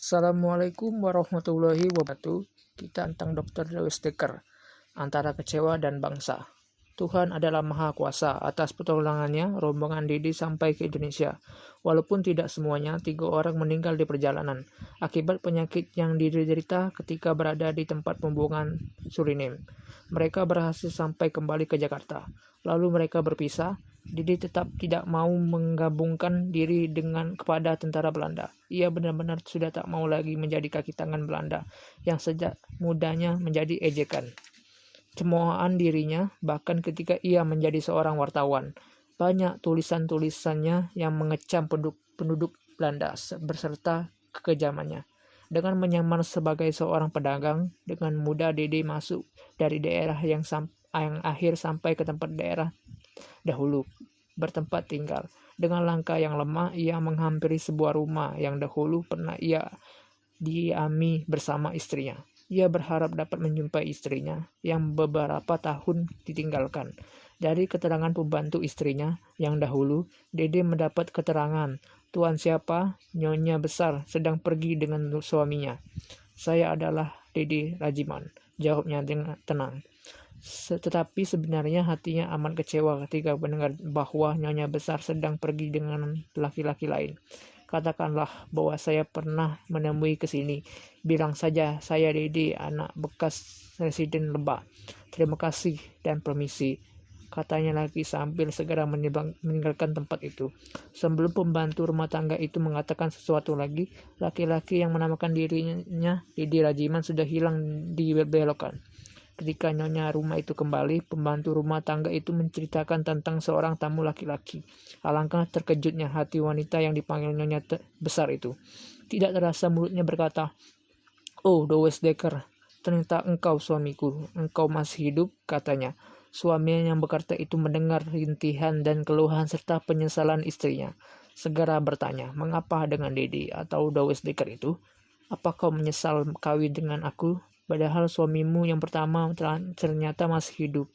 Assalamualaikum warahmatullahi wabarakatuh. Kita tentang Dr. Lewis Dekker, antara kecewa dan bangsa. Tuhan adalah Maha Kuasa. Atas pertolongannya, rombongan Didi sampai ke Indonesia. Walaupun tidak semuanya, 3 orang meninggal di perjalanan akibat penyakit yang diderita ketika berada di tempat pembuangan Suriname. Mereka berhasil sampai kembali ke Jakarta. Lalu mereka berpisah. Didi tetap tidak mau menggabungkan diri kepada tentara Belanda. Ia benar-benar sudah tak mau lagi menjadi kaki tangan Belanda yang sejak mudanya menjadi ejekan cemoohan dirinya, bahkan ketika ia menjadi seorang wartawan. Banyak tulisan-tulisannya yang mengecam penduduk Belanda beserta kekejamannya. Dengan menyamar sebagai seorang pedagang, dengan mudah Dede masuk dari daerah yang akhir sampai ke tempat daerah dahulu bertempat tinggal. Dengan langkah yang lemah, ia menghampiri sebuah rumah yang dahulu pernah ia diami bersama istrinya. Ia berharap dapat menjumpai istrinya yang beberapa tahun ditinggalkan. Dari keterangan pembantu istrinya yang dahulu, Dede mendapat keterangan tuan siapa, nyonya besar, sedang pergi dengan suaminya. Saya adalah Dede Rajiman, jawabnya dengan tenang. Tetapi sebenarnya hatinya amat kecewa ketika mendengar bahwa nyonya besar sedang pergi dengan laki-laki lain. Katakanlah bahwa saya pernah menemui ke sini. Bilang saja saya Dede, anak bekas Residen Lebak. Terima kasih dan permisi, katanya lagi sambil segera meninggalkan tempat itu. Sebelum pembantu rumah tangga itu mengatakan sesuatu lagi, laki-laki yang menamakan dirinya Dede Rajiman sudah hilang di belokan. Ketika nyonya rumah itu kembali, pembantu rumah tangga itu menceritakan tentang seorang tamu laki-laki. Alangkah terkejutnya hati wanita yang dipanggil nyonya besar itu. Tidak terasa mulutnya berkata, "Oh, Lewis Dekker, ternyata engkau suamiku, engkau masih hidup," katanya. Suaminya yang berkata itu mendengar rintihan dan keluhan serta penyesalan istrinya. Segera bertanya, "Mengapa dengan Dede atau Lewis Dekker itu? Apa kau menyesal kawin dengan aku? Padahal suamimu yang pertama ternyata masih hidup."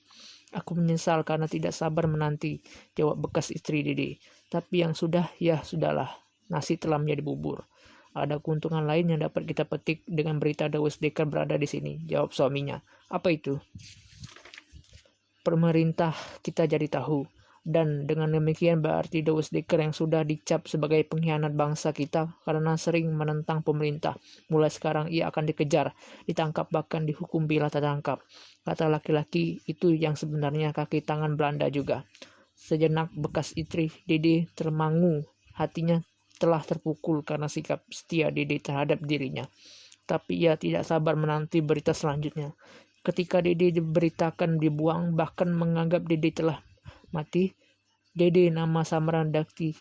"Aku menyesal karena tidak sabar menanti," jawab bekas istri Dede. "Tapi yang sudah, ya sudahlah. Nasi telah menjadi bubur. Ada keuntungan lain yang dapat kita petik dengan berita Lewis Dekker berada di sini," jawab suaminya. "Apa itu?" "Pemerintah kita jadi tahu. Dan dengan demikian berarti Lewis Dekker yang sudah dicap sebagai pengkhianat bangsa kita karena sering menentang pemerintah. Mulai sekarang ia akan dikejar, ditangkap bahkan dihukum bila tertangkap," kata laki-laki itu yang sebenarnya kaki tangan Belanda juga. Sejenak bekas istri Dede termangu, hatinya telah terpukul karena sikap setia Dede terhadap dirinya. Tapi ia tidak sabar menanti berita selanjutnya. Ketika Dede diberitakan dibuang, bahkan menganggap Dede telah mati. Dede nama samaran Dakti,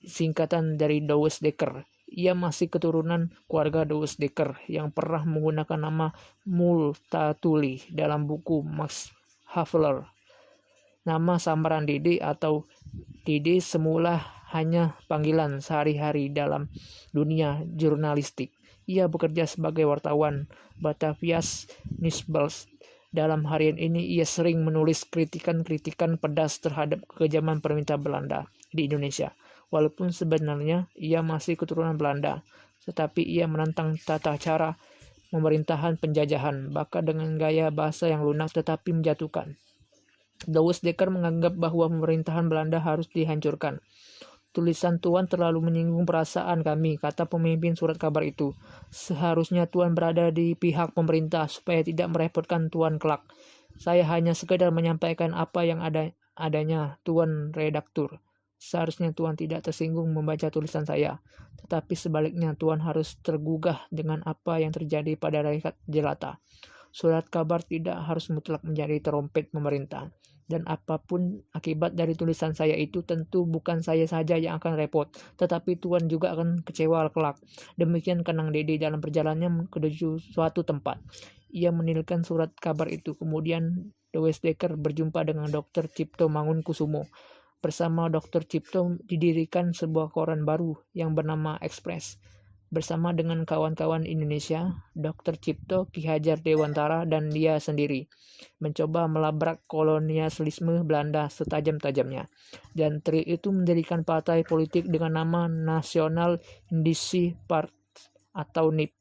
singkatan dari Lewis Dekker. Ia masih keturunan keluarga Lewis Dekker yang pernah menggunakan nama Multatuli dalam buku Max Havelaar. Nama samaran Dede atau Dede semula hanya panggilan sehari-hari dalam dunia jurnalistik. Ia bekerja sebagai wartawan Batavia's Nieuwsblad. Dalam harian ini ia sering menulis kritikan-kritikan pedas terhadap kekejaman pemerintah Belanda di Indonesia. Walaupun sebenarnya ia masih keturunan Belanda, tetapi ia menentang tata cara pemerintahan penjajahan, bahkan dengan gaya bahasa yang lunak tetapi menjatuhkan. Lewis Dekker menganggap bahwa pemerintahan Belanda harus dihancurkan. "Tulisan Tuan terlalu menyinggung perasaan kami," kata pemimpin surat kabar itu. "Seharusnya Tuan berada di pihak pemerintah supaya tidak merepotkan Tuan kelak. Saya hanya sekedar menyampaikan apa yang adanya, Tuan Redaktur. Seharusnya Tuan tidak tersinggung membaca tulisan saya, tetapi sebaliknya Tuan harus tergugah dengan apa yang terjadi pada rakyat jelata. Surat kabar tidak harus mutlak menjadi terompet pemerintah. Dan apapun akibat dari tulisan saya itu, tentu bukan saya saja yang akan repot, tetapi Tuan juga akan kecewa kelak." Demikian kenang Dede dalam perjalanannya menuju suatu tempat. Ia meninggalkan surat kabar itu. Kemudian Lewis Dekker berjumpa dengan Dr. Cipto Mangunkusumo. Bersama Dr. Cipto didirikan sebuah koran baru yang bernama Express. bersama dengan kawan-kawan Indonesia, Dr. Cipto, Ki Hajar Dewantara, dan dia sendiri, mencoba melabrak kolonialisme Belanda setajam-tajamnya. Dan TRI itu mendirikan partai politik dengan nama Nasional Indische Partij atau NIP.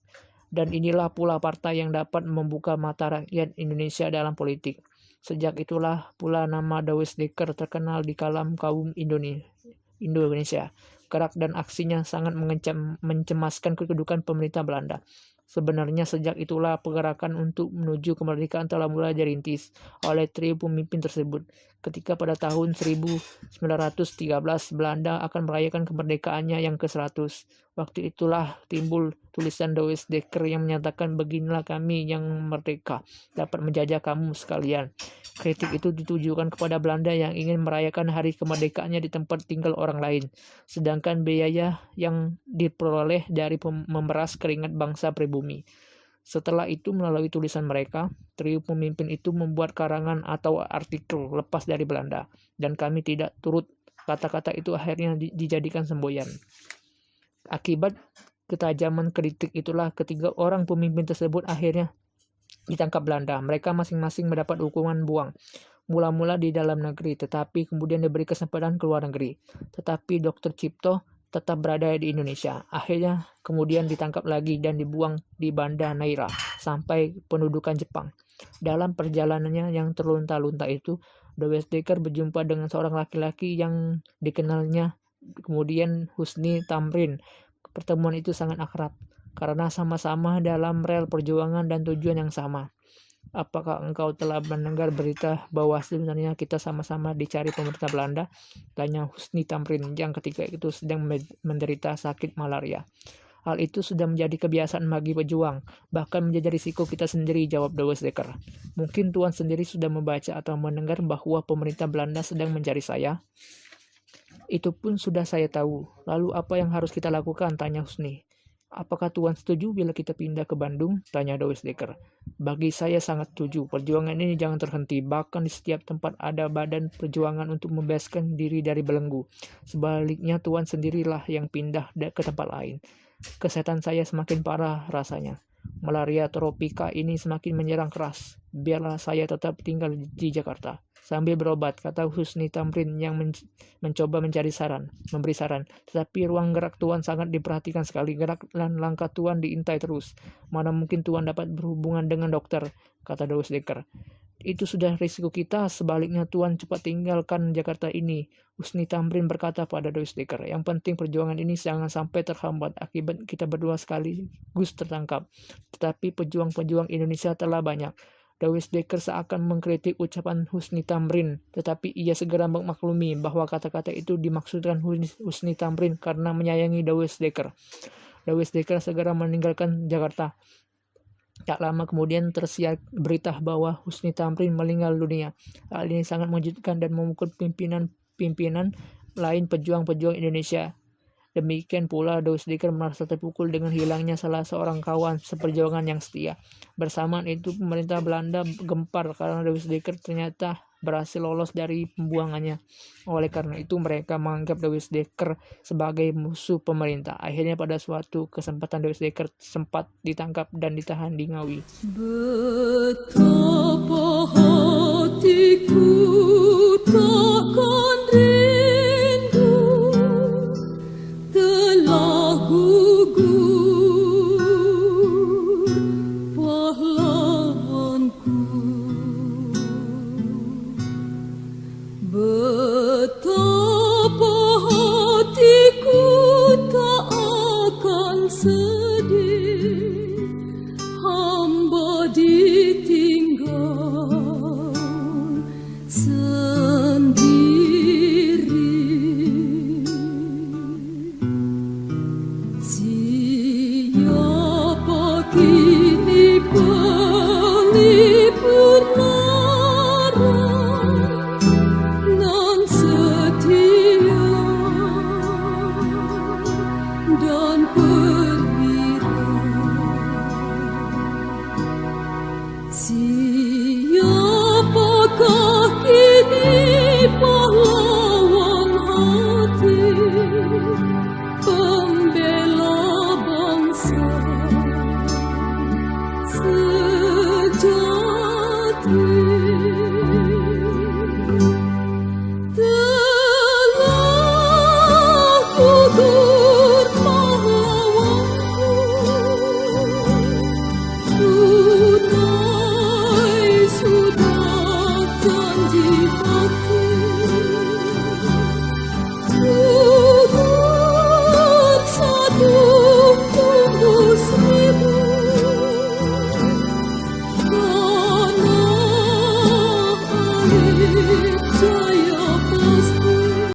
Dan inilah pula partai yang dapat membuka mata rakyat Indonesia dalam politik. Sejak itulah pula nama Douwe Dekker terkenal di kalam kaum Indonesia. Gerak dan aksinya sangat mencemaskan kedudukan pemerintah Belanda. Sebenarnya sejak itulah pergerakan untuk menuju kemerdekaan telah mulai dirintis oleh trio pemimpin tersebut. Ketika pada tahun 1913 Belanda akan merayakan kemerdekaannya yang ke-100. Waktu itulah timbul tulisan Douwe Dekker yang menyatakan beginilah kami yang merdeka dapat menjajah kamu sekalian. Kritik itu ditujukan kepada Belanda yang ingin merayakan hari kemerdekaannya di tempat tinggal orang lain. Sedangkan biaya yang diperoleh dari memeras keringat bangsa pribumi. Setelah itu melalui tulisan mereka, trio pemimpin itu membuat karangan atau artikel lepas dari Belanda. Dan kami tidak turut, kata-kata itu akhirnya dijadikan semboyan. Akibat ketajaman kritik itulah ketiga orang pemimpin tersebut akhirnya ditangkap Belanda. Mereka masing-masing mendapat hukuman buang. Mula-mula di dalam negeri, tetapi kemudian diberi kesempatan ke luar negeri. Tetapi Dr. Cipto tetap berada di Indonesia. Akhirnya kemudian ditangkap lagi dan dibuang di Banda Neira sampai pendudukan Jepang. Dalam perjalanannya yang terlunta-lunta itu, Douwe Dekker berjumpa dengan seorang laki-laki yang dikenalnya kemudian Husni Tamrin. Pertemuan itu sangat akrab karena sama-sama dalam rel perjuangan dan tujuan yang sama. Apakah engkau telah mendengar berita bahwa sebenarnya kita sama-sama dicari pemerintah Belanda? Tanya Husni Tamrin yang ketika itu sedang menderita sakit malaria. Hal itu sudah menjadi kebiasaan bagi pejuang, bahkan menjadi risiko kita sendiri, jawab Douwe Dekker. Mungkin Tuan sendiri sudah membaca atau mendengar bahwa pemerintah Belanda sedang mencari saya? Itu pun sudah saya tahu. Lalu apa yang harus kita lakukan? Tanya Husni. Apakah Tuan setuju bila kita pindah ke Bandung? Tanya Douwe Dekker. Bagi saya sangat setuju. Perjuangan ini jangan terhenti. Bahkan di setiap tempat ada badan perjuangan untuk membebaskan diri dari belenggu. Sebaliknya Tuan sendirilah yang pindah ke tempat lain. Kesehatan saya semakin parah rasanya. Malaria tropika ini semakin menyerang keras. Biarlah saya tetap tinggal di Jakarta sambil berobat, kata Husni Tamrin yang mencoba memberi saran. Tetapi ruang gerak Tuan sangat diperhatikan sekali. Gerak dan langkah Tuan diintai terus. Mana mungkin Tuan dapat berhubungan dengan dokter, kata Douwe Dekker. Itu sudah risiko kita, sebaliknya Tuan cepat tinggalkan Jakarta ini. Husni Tamrin berkata pada Douwe Dekker, yang penting perjuangan ini jangan sampai terhambat akibat kita berdua sekaligus tertangkap. Tetapi pejuang-pejuang Indonesia telah banyak. Douwe Dekker seakan mengkritik ucapan Husni Tamrin, tetapi ia segera memaklumi bahwa kata-kata itu dimaksudkan Husni Tamrin karena menyayangi Douwe Dekker. Douwe Dekker segera meninggalkan Jakarta. Tak lama kemudian tersiar berita bahwa Husni Tamrin meninggal dunia. Hal ini sangat mengejutkan dan memukul pimpinan lain pejuang-pejuang Indonesia. Demikian pula Douwe Dekker merasa terpukul dengan hilangnya salah seorang kawan seperjuangan yang setia. Bersamaan itu pemerintah Belanda gempar karena Douwe Dekker ternyata berhasil lolos dari pembuangannya. Oleh karena itu mereka menganggap Douwe Dekker sebagai musuh pemerintah. Akhirnya pada suatu kesempatan Douwe Dekker sempat ditangkap dan ditahan di Ngawi. Betapa hatiku takkan rindu telah gugur pahlawanku. Betapa hatiku tak akan sedih hamba ditinggal sendiri. Sia